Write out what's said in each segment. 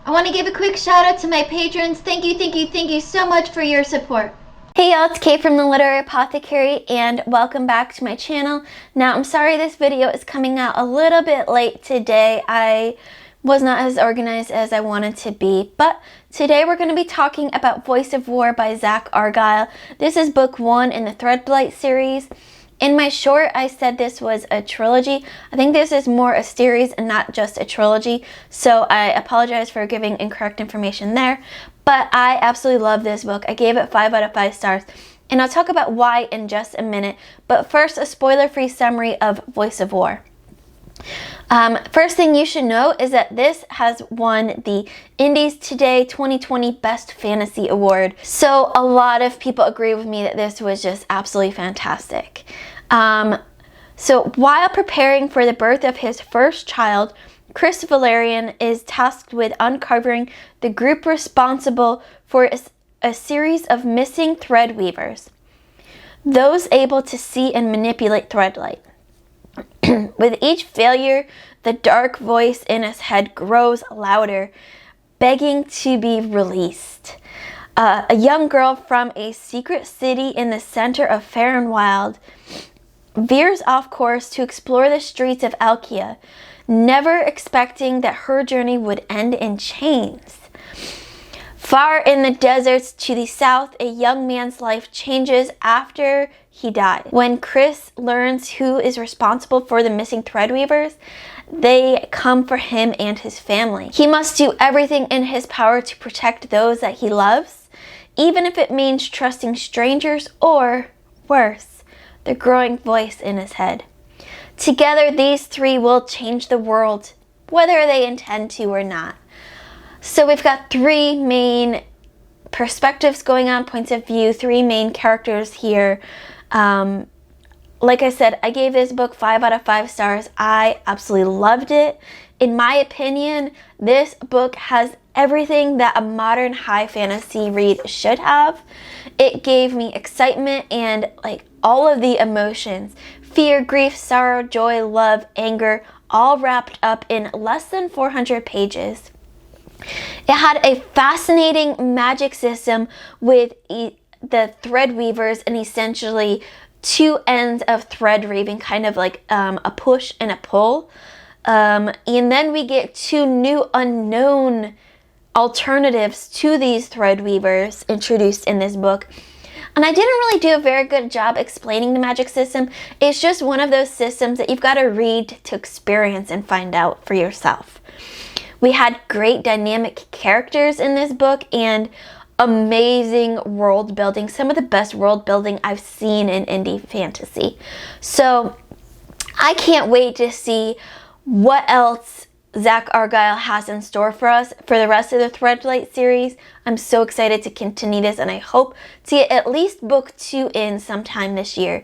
I want to give a quick shout out to my patrons. Thank you so much for your support. Hey y'all, it's Kate from the Literary Apothecary and welcome back to my channel. Now, I'm sorry this video is coming out a little bit late today. I was not as organized as I wanted to be, but today we're going to be talking about Voice of War by Zack Argyle. This is book 1 in the Threadblight series. In my short, I said this was a trilogy. I think this is more a series and not just a trilogy, so I apologize for giving incorrect information there. But I absolutely love this book. I gave it 5 out of 5 stars, and I'll talk about why in just a minute. But first, a spoiler-free summary of Voice of War. First thing you should know is that this has won the Indies Today 2020 Best Fantasy Award. So a lot of people agree with me that this was just absolutely fantastic. So while preparing for the birth of his first child, Chris Valerian is tasked with uncovering the group responsible for a series of missing thread weavers, those able to see and manipulate threadlight. With each failure, the dark voice in his head grows louder, begging to be released. A young girl from a secret city in the center of Fair and Wild veers off course to explore the streets of Alkia, never expecting that her journey would end in chains. Far in the deserts to the south, a young man's life changes after he died. When Chris learns who is responsible for the missing threadweavers, they come for him and his family. He must do everything in his power to protect those that he loves, even if it means trusting strangers or, worse, the growing voice in his head. Together, these three will change the world, whether they intend to or not. So we've got 3 main perspectives going on, points of view, 3 main characters here. Like I said, I gave this book 5 out of 5 stars. I absolutely loved it. In my opinion, this book has everything that a modern high fantasy read should have. It gave me excitement and like all of the emotions. Fear, grief, sorrow, joy, love, anger, all wrapped up in less than 400 pages. It had a fascinating magic system with the thread weavers and essentially 2 ends of thread weaving, kind of like a push and a pull. And then we get 2 new unknown alternatives to these thread weavers introduced in this book. And I didn't really do a very good job explaining the magic system. It's just one of those systems that you've got to read to experience and find out for yourself. We had great dynamic characters in this book and amazing world building. Some of the best world building I've seen in indie fantasy. So I can't wait to see what else Zack Argyle has in store for us for the rest of the Threadblight series. I'm so excited to continue this, and I hope to get at least book 2 in sometime this year.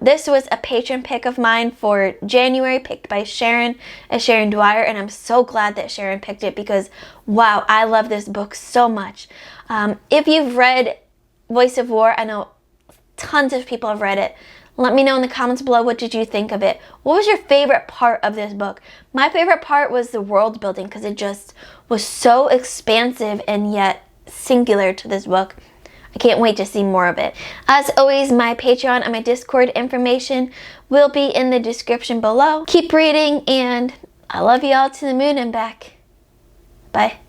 This was a patron pick of mine for January, picked by Sharon Dwyer, and I'm so glad that Sharon picked it because, wow, I love this book so much. If you've read Voice of War, I know tons of people have read it. Let me know in the comments below, what did you think of it? What was your favorite part of this book? My favorite part was the world building because it just was so expansive and yet singular to this book. I can't wait to see more of it. As always, my Patreon and my Discord information will be in the description below. Keep reading, and I love you all to the moon and back. Bye.